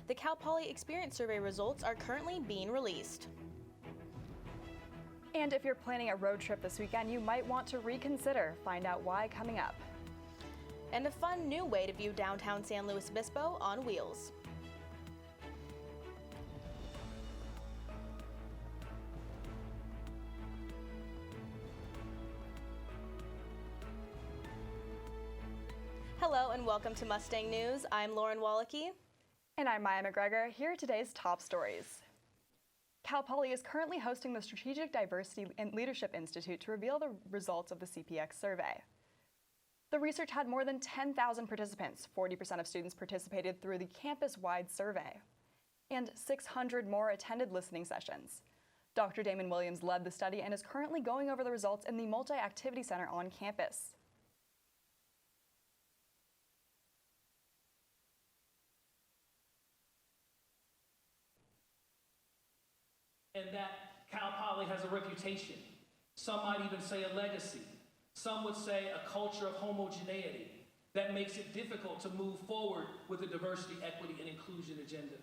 The Cal Poly Experience Survey results are currently being released. And if you're planning a road trip this weekend, you might want to reconsider. Find out why coming up. And a fun new way to view downtown San Luis Obispo on wheels. Hello and welcome to Mustang News. I'm Lauren Wallachy. And I'm Maya McGregor. Here are today's top stories. Cal Poly is currently hosting the Strategic Diversity and Leadership Institute to reveal the results of the CPX survey. The research had more than 10,000 participants. 40% of students participated through the campus-wide survey. And 600 more attended listening sessions. Dr. Damon Williams led the study and is currently going over the results in the Multi-Activity Center on campus. And that Cal Poly has a reputation. Some might even say a legacy. Some would say a culture of homogeneity that makes it difficult to move forward with a diversity, equity, and inclusion agenda.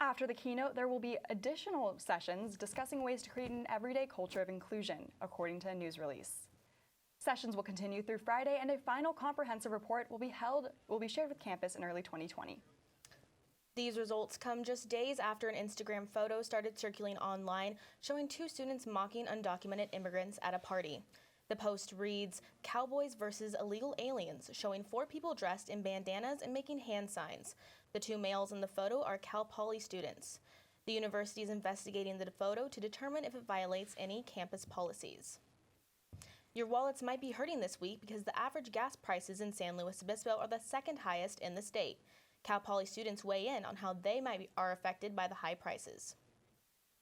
After the keynote, there will be additional sessions discussing ways to create an everyday culture of inclusion, according to a news release. Sessions will continue through Friday, and a final comprehensive report will be shared with campus in early 2020. These results come just days after an Instagram photo started circulating online showing two students mocking undocumented immigrants at a party. The post reads, "Cowboys versus illegal aliens," showing 4 people dressed in bandanas and making hand signs. The 2 males in the photo are Cal Poly students. The university is investigating the photo to determine if it violates any campus policies. Your wallets might be hurting this week because the average gas prices in San Luis Obispo are the second highest in the state. Cal Poly students weigh in on how they are affected by the high prices.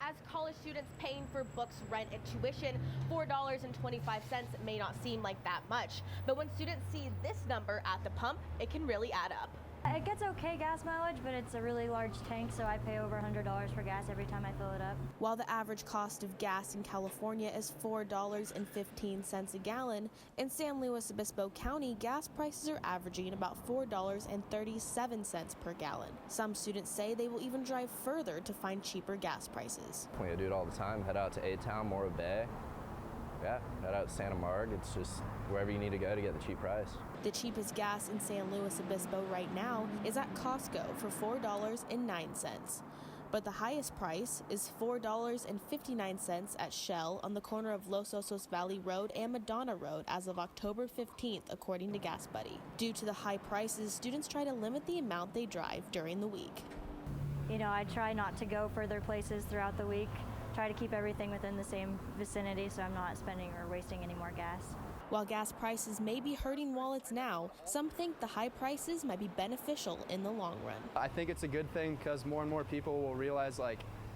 As college students paying for books, rent, and tuition, $4.25 may not seem like that much. But when students see this number at the pump, it can really add up. It gets okay gas mileage, but it's a really large tank, so I pay over $100 for gas every time I fill it up. While the average cost of gas in California is $4.15 a gallon, in San Luis Obispo County, gas prices are averaging about $4.37 per gallon. Some students say they will even drive further to find cheaper gas prices. We do it all the time. Head out to A-Town, Morro Bay. Yeah, head out to Santa Marg. It's just wherever you need to go to get the cheap price. The cheapest gas in San Luis Obispo right now is at Costco for $4.09. But the highest price is $4.59 at Shell on the corner of Los Osos Valley Road and Madonna Road as of October 15th, according to Gas Buddy. Due to the high prices, students try to limit the amount they drive during the week. You know, I try not to go further places throughout the week. Try to keep everything within the same vicinity so I'm not spending or wasting any more gas. While gas prices may be hurting wallets now, some think the high prices might be beneficial in the long run. I think it's a good thing because more and more people will realize,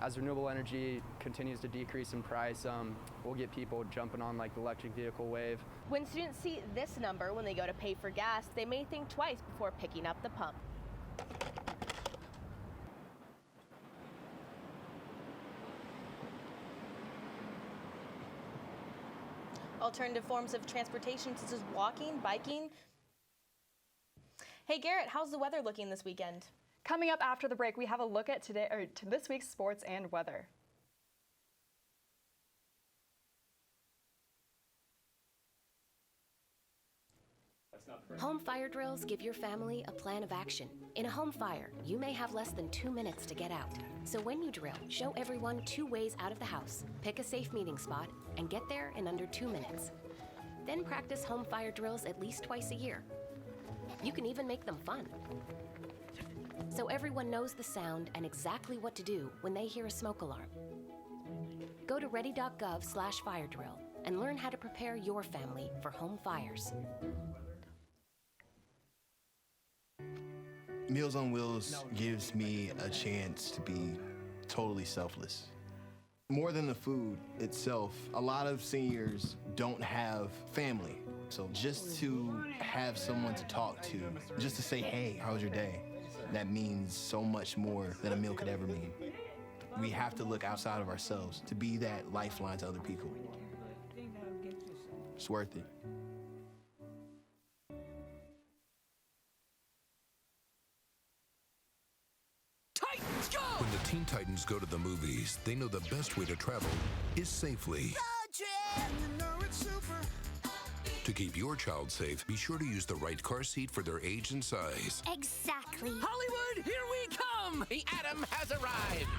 as renewable energy continues to decrease in price, we'll get people jumping on the electric vehicle wave. When students see this number when they go to pay for gas, they may think twice before picking up the pump. Alternative forms of transportation such as walking, biking. Hey Garrett, how's the weather looking this weekend? Coming up after the break, we have a look at this week's sports and weather. Home fire drills give your family a plan of action. In a home fire, you may have less than 2 minutes to get out. So when you drill, show everyone 2 ways out of the house, pick a safe meeting spot, and get there in under 2 minutes. Then practice home fire drills at least twice a year. You can even make them fun. So everyone knows the sound and exactly what to do when they hear a smoke alarm. Go to ready.gov/fire drill and learn how to prepare your family for home fires. Meals on Wheels gives me a chance to be totally selfless. More than the food itself, a lot of seniors don't have family. So just to have someone to talk to, just to say, hey, how was your day? That means so much more than a meal could ever mean. We have to look outside of ourselves to be that lifeline to other people. It's worth it. go! When the Teen Titans go to the movies, they know the best way to travel is safely. To keep your child safe, be sure to use the right car seat for their age and size. Exactly. Hollywood, here we come! The Atom has arrived.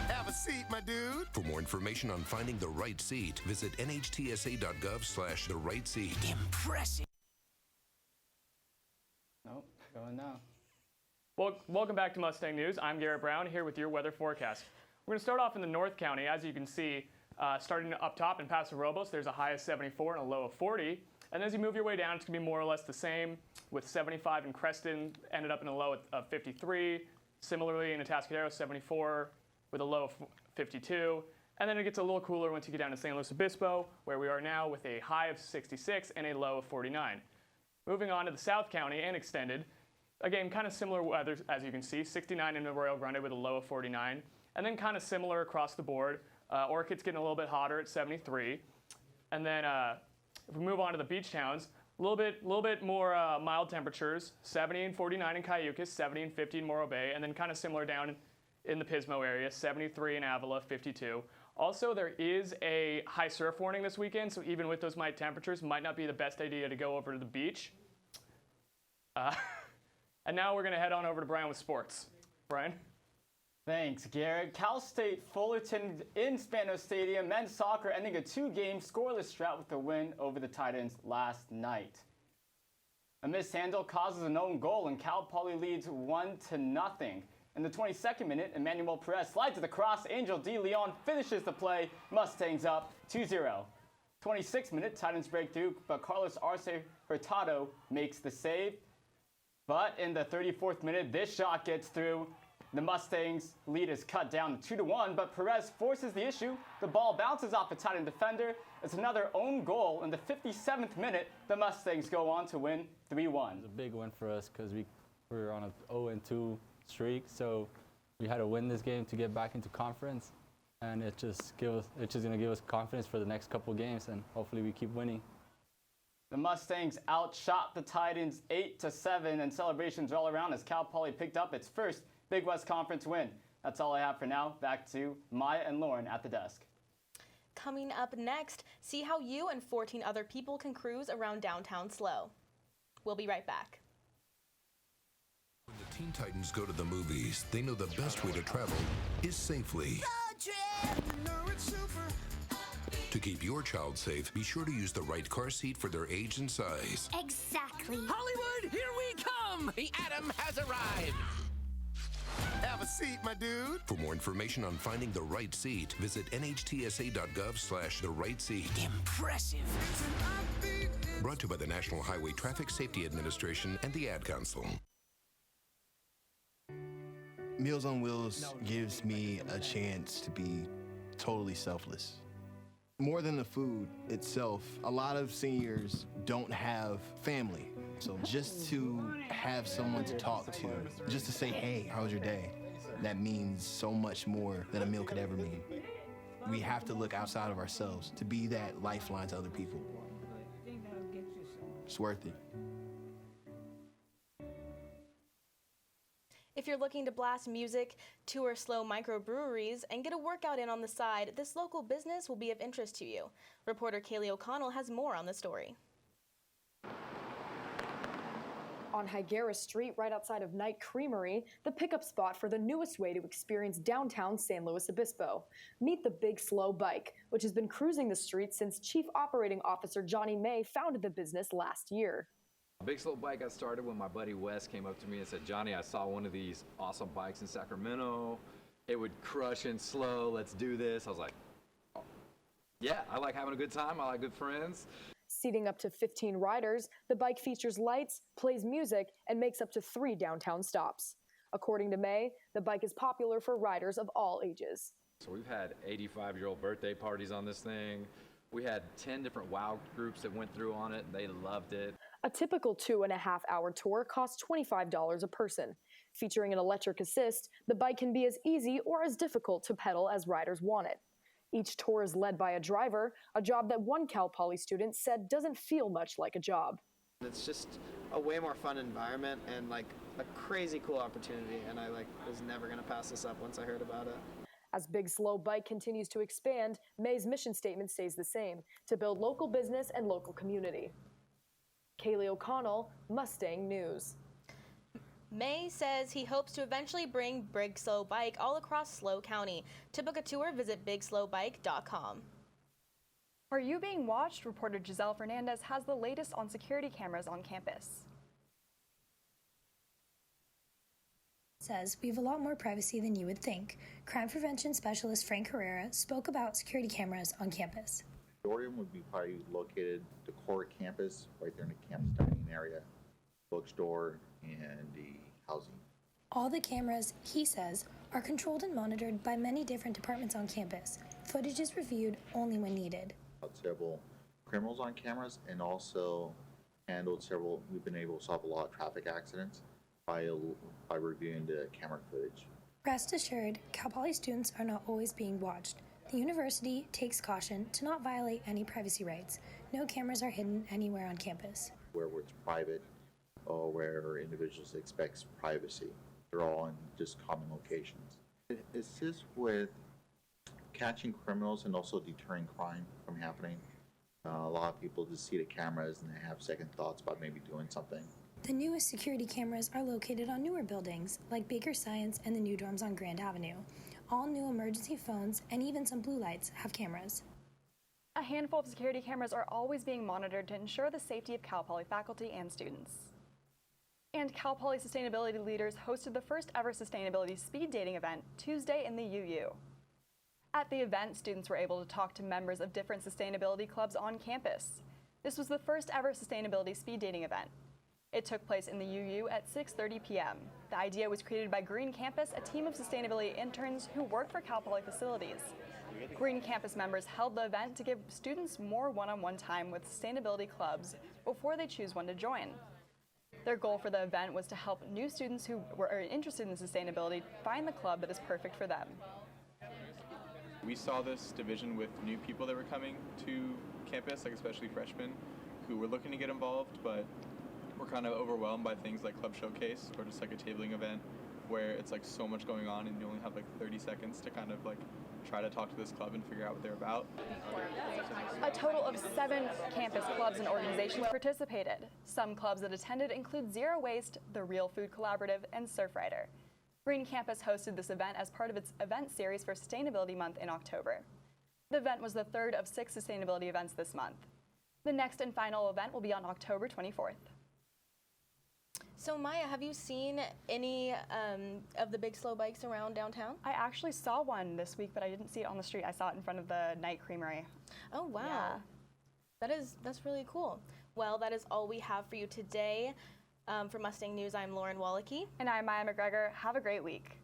Have a seat, my dude. For more information on finding the right seat, visit nhtsa.gov/the right seat. Impressive. Nope, going now. Well, welcome back to Mustang News. I'm Garrett Brown here with your weather forecast. We're going to start off in the North County. As you can see, starting up top in Paso Robles, there's a high of 74 and a low of 40. And as you move your way down, it's going to be more or less the same, with 75 in Creston, ended up in a low of 53. Similarly, in Atascadero, 74 with a low of 52. And then it gets a little cooler once you get down to San Luis Obispo, where we are now with a high of 66 and a low of 49. Moving on to the South County and extended, again, kind of similar weather, as you can see, 69 in Arroyo Grande with a low of 49. And then kind of similar across the board. Orchid's getting a little bit hotter at 73. And then if we move on to the beach towns, a little bit more mild temperatures, 70 and 49 in Cayucas, 70 and 50 in Morro Bay, and then kind of similar down in the Pismo area, 73 in Avila, 52. Also, there is a high surf warning this weekend, so even with those mild temperatures, might not be the best idea to go over to the beach. And now we're going to head on over to Brian with sports. Brian? Thanks, Garrett. Cal State Fullerton in Spano Stadium, men's soccer ending a 2-game scoreless drought with a win over the Titans last night. A mishandle causes an own goal, and Cal Poly leads 1-0. In the 22nd minute, Emmanuel Perez slides to the cross. Angel De Leon finishes the play. Mustangs up 2-0. 26th minute, Titans break through, but Carlos Arce Hurtado makes the save. But in the 34th minute, this shot gets through. The Mustangs' lead is cut down to 2-1, but Perez forces the issue. The ball bounces off a Titan defender. It's another own goal. In the 57th minute, the Mustangs go on to win 3-1. It's a big win for us because we were on a 0-2 streak, so we had to win this game to get back into conference, and it's just going to give us confidence for the next couple games, and hopefully we keep winning. The Mustangs outshot the Titans 8-7, and celebrations all around as Cal Poly picked up its first Big West Conference win. That's all I have for now. Back to Maya and Lauren at the desk. Coming up next, see how you and 14 other people can cruise around downtown SLO. We'll be right back. When the Teen Titans go to the movies, they know the best way to travel is safely. To keep your child safe, be sure to use the right car seat for their age and size. Exactly. Hollywood, here we come! The Atom has arrived. Have a seat, my dude. For more information on finding the right seat, visit nhtsa.gov/the right seat. Impressive. Brought to you by the National Highway Traffic Safety Administration and the Ad Council. Meals on Wheels gives me a chance to be totally selfless. More than the food itself, a lot of seniors don't have family. So just to have someone to talk to, just to say, hey, how was your day? That means so much more than a meal could ever mean. We have to look outside of ourselves to be that lifeline to other people. It's worth it. If you're looking to blast music, tour SLO microbreweries, and get a workout in on the side, this local business will be of interest to you. Reporter Kaylee O'Connell has more on the story. On Higuera Street, right outside of Night Creamery, the pickup spot for the newest way to experience downtown San Luis Obispo. Meet the Big Slow Bike, which has been cruising the streets since Chief Operating Officer Johnny May founded the business last year. Big Slow Bike got started when my buddy Wes came up to me and said, Johnny, I saw one of these awesome bikes in Sacramento. It would crush and slow. Let's do this. I was like, oh, yeah, I like having a good time. I like good friends. Seating up to 15 riders, the bike features lights, plays music, and makes up to 3 downtown stops. According to May, the bike is popular for riders of all ages. So we've had 85-year-old birthday parties on this thing. We had 10 different WOW groups that went through on it. They loved it. A typical 2.5-hour tour costs $25 a person. Featuring an electric assist, the bike can be as easy or as difficult to pedal as riders want it. Each tour is led by a driver, a job that one Cal Poly student said doesn't feel much like a job. It's just a way more fun environment and like a crazy cool opportunity, and I was never going to pass this up once I heard about it. As Big Slow Bike continues to expand, May's mission statement stays the same: to build local business and local community. Kaylee O'Connell, Mustang News. May says he hopes to eventually bring Big Slow Bike all across SLO County. To book a tour, visit bigslowbike.com. Are you being watched? Reporter Giselle Fernandez has the latest on security cameras on campus. Says we have a lot more privacy than you would think. Crime prevention specialist Frank Herrera spoke about security cameras on campus. The auditorium would be probably located the core campus, right there in the campus dining area, bookstore, and the housing. All the cameras, he says, are controlled and monitored by many different departments on campus. Footage is reviewed only when needed. Several criminals on cameras, and also we've been able to solve a lot of traffic accidents by reviewing the camera footage. Rest assured, Cal Poly students are not always being watched. The university takes caution to not violate any privacy rights. No cameras are hidden anywhere on campus. Where it's private or where individuals expect privacy. They're all in just common locations. It assists with catching criminals and also deterring crime from happening. A lot of people just see the cameras and they have second thoughts about maybe doing something. The newest security cameras are located on newer buildings, like Baker Science and the new dorms on Grand Avenue. All new emergency phones and even some blue lights have cameras. A handful of security cameras are always being monitored to ensure the safety of Cal Poly faculty and students. And Cal Poly sustainability leaders hosted the first ever sustainability speed dating event Tuesday in the UU. At the event, students were able to talk to members of different sustainability clubs on campus. This was the first ever sustainability speed dating event. It took place in the UU at 6:30 p.m. The idea was created by Green Campus, a team of sustainability interns who work for Cal Poly facilities. Green Campus members held the event to give students more one-on-one time with sustainability clubs before they choose one to join. Their goal for the event was to help new students who were interested in sustainability find the club that is perfect for them. We saw this division with new people that were coming to campus, like especially freshmen, who were looking to get involved, but were kind of overwhelmed by things like Club Showcase or just like a tabling event where it's like so much going on and you only have like 30 seconds to kind of like try to talk to this club and figure out what they're about. A total of 7 campus clubs and organizations participated. Some clubs that attended include Zero Waste, the Real Food Collaborative, and Surfrider. Green Campus hosted this event as part of its event series for Sustainability Month in October. The event was the third of 6 sustainability events this month. The next and final event will be on October 24th. So Maya, have you seen any of the Big Slow bikes around downtown? I actually saw one this week, but I didn't see it on the street. I saw it in front of the Night Creamery. Oh, wow. Yeah. That's really cool. Well, that is all we have for you today. For Mustang News, I'm Lauren Wallachy. And I'm Maya McGregor. Have a great week.